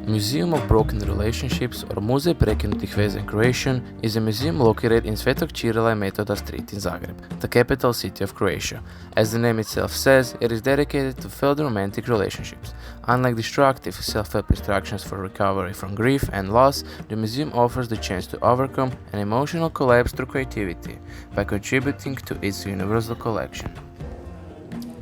Museum of Broken Relationships, or Muzej prekinutih veza in Croatian, is a museum located in Svetog Cirila i Metoda Street in Zagreb, the capital city of Croatia. As the name itself says, it is dedicated to failed romantic relationships. Unlike destructive self-help instructions for recovery from grief and loss, the museum offers the chance to overcome an emotional collapse through creativity by contributing to its universal collection.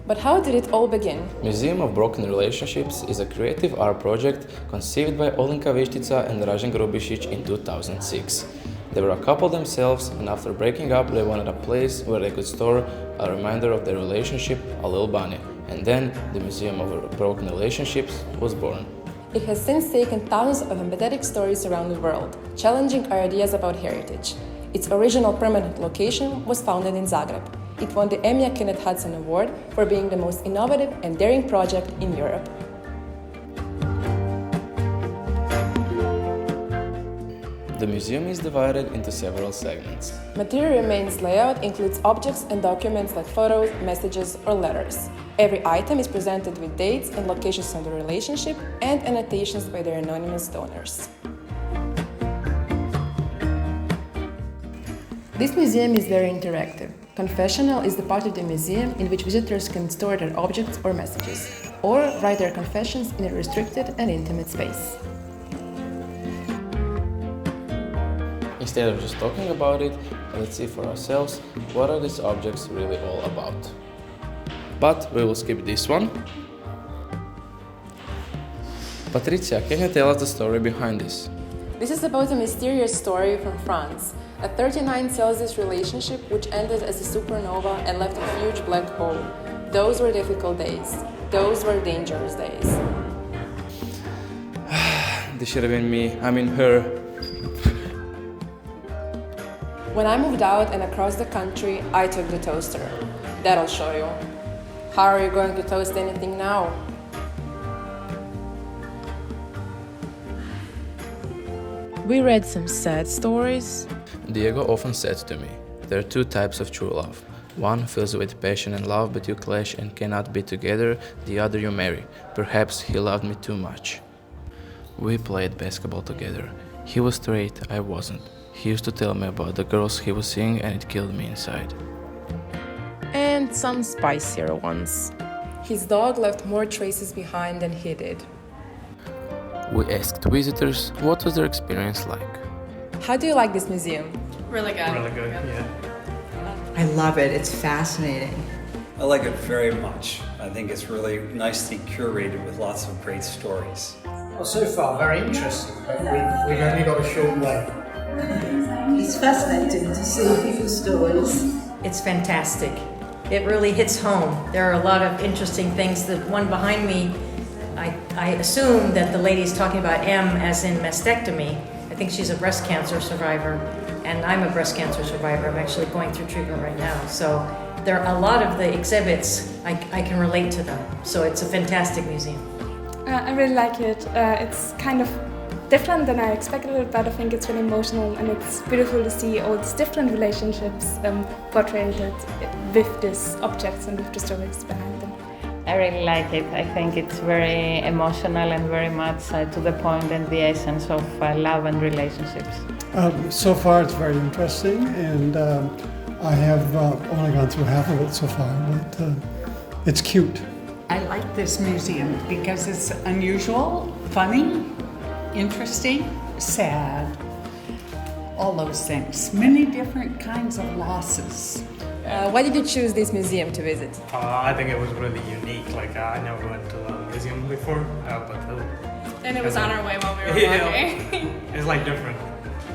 But how did it all begin? Museum of Broken Relationships is a creative art project conceived by Olenka Vištica and Dražen Grubišić in 2006. They were a couple themselves, and after breaking up they wanted a place where they could store a reminder of their relationship, a little bunny. And then the Museum of Broken Relationships was born. It has since taken thousands of empathetic stories around the world, challenging our ideas about heritage. Its original permanent location was founded in Zagreb. It won the Emija Kenneth Hudson Award for being the most innovative and daring project in Europe. The museum is divided into several segments. Material remains layout includes objects and documents like photos, messages, or letters. Every item is presented with dates and locations of the relationship and annotations by their anonymous donors. This museum is very interactive. Confessional is the part of the museum in which visitors can store their objects or messages, or write their confessions in a restricted and intimate space. Instead of just talking about it, let's see for ourselves what are these objects really all about. But we will skip this one. Patricia, can you tell us the story behind this? This is about a mysterious story from France, a 39 Celsius relationship which ended as a supernova and left a huge black hole. Those were difficult days. Those were dangerous days. This should have been me, her. When I moved out and across the country, I took the toaster. That'll show you. How are you going to toast anything now? We read some sad stories. Diego often said to me, there are two types of true love. One fills with passion and love, but you clash and cannot be together. The other you marry. Perhaps he loved me too much. We played basketball together. He was straight, I wasn't. He used to tell me about the girls he was seeing, and it killed me inside. And some spicier ones. His dog left more traces behind than he did. We asked visitors what was their experience like. How do you like this museum? Really good. Really good, yeah. I love it. It's fascinating. I like it very much. I think it's really nicely curated with lots of great stories. Well, so far, very interesting, but we've only got a short way. It's fascinating to see people's stories. It's fantastic. It really hits home. There are a lot of interesting things. The one behind me, I assume that the lady's talking about M as in mastectomy. I think she's a breast cancer survivor, and I'm a breast cancer survivor. I'm actually going through treatment right now. So there are a lot of the exhibits, I can relate to them. So it's a fantastic museum. I really like it. It's kind of different than I expected, but I think it's really emotional, and it's beautiful to see all these different relationships portrayed with these objects and with the stories behind them. I really like it. I think it's very emotional and very much to the point and the essence of love and relationships. So far it's very interesting, and I have only gone through half of it so far, but it's cute. I like this museum because it's unusual, funny, interesting, sad, all those things. Many different kinds of losses. Why did you choose this museum to visit? I think it was really unique. I never went to a museum before, And it was on our way while we were walking. It's different.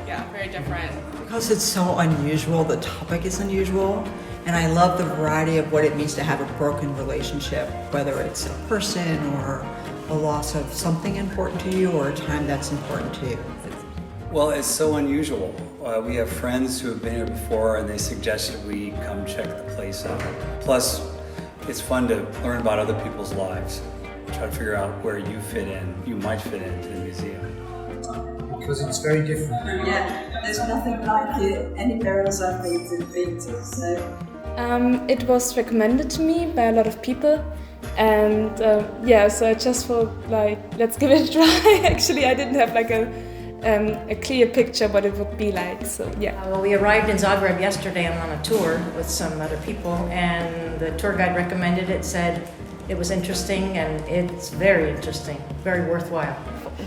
Yeah, very different. Because it's so unusual, the topic is unusual, and I love the variety of what it means to have a broken relationship, whether it's a person or a loss of something important to you or a time that's important to you. Well, it's so unusual. We have friends who have been here before, and they suggested we come check the place out. Plus, it's fun to learn about other people's lives. Try to figure out where you might fit into the museum. Because it's very different. Yeah, there's nothing like it anywhere else I've been to, so. It was recommended to me by a lot of people, And so I just thought, like, let's give it a try. Actually, I didn't have like a clear picture what it would be like. So yeah. Well, we arrived in Zagreb yesterday on a tour with some other people, and the tour guide recommended it. Said it was interesting, and it's very interesting, very worthwhile.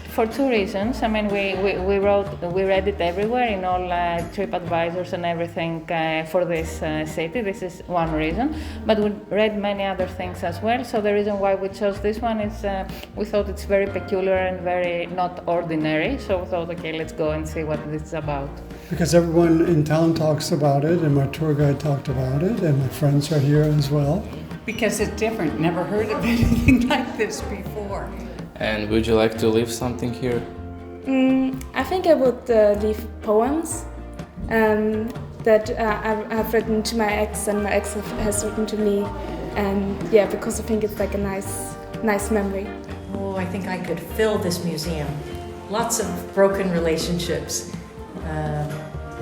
For two reasons. I mean, we read it everywhere in all TripAdvisors and everything for this city. This is one reason, but we read many other things as well. So the reason why we chose this one is we thought it's very peculiar and very not ordinary. So we thought, okay, let's go and see what this is about. Because everyone in town talks about it, and my tour guide talked about it, and my friends are here as well. Because it's different. Never heard of anything like this before. And would you like to leave something here? I think I would leave poems that I've written to my ex, and my ex has written to me, and because I think it's like a nice memory. Oh, I think I could fill this museum. Lots of broken relationships.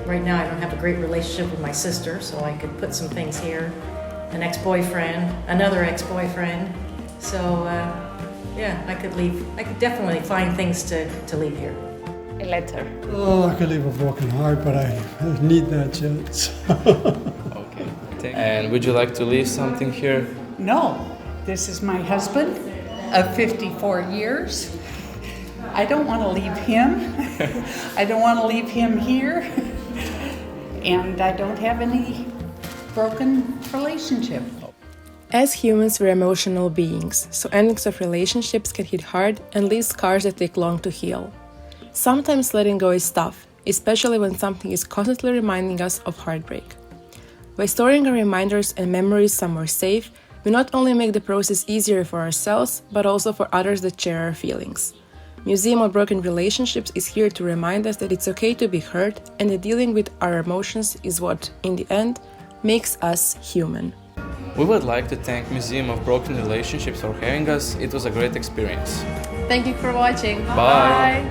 Right now I don't have a great relationship with my sister, so I could put some things here. An ex-boyfriend, another ex-boyfriend. So I could leave. I could definitely find things to leave here. A letter. Oh, I could leave a broken heart, but I need that yet. So. Okay. And would you like to leave something here? No. This is my husband of 54 years. I don't want to leave him. I don't want to leave him here. And I don't have any broken relationship. As humans, we're emotional beings, so endings of relationships can hit hard and leave scars that take long to heal. Sometimes letting go is tough, especially when something is constantly reminding us of heartbreak. By storing our reminders and memories somewhere safe, we not only make the process easier for ourselves, but also for others that share our feelings. Museum of Broken Relationships is here to remind us that it's okay to be hurt, and that dealing with our emotions is what, in the end, makes us human. We would like to thank Museum of Broken Relationships for having us. It was a great experience. Thank you for watching. Bye.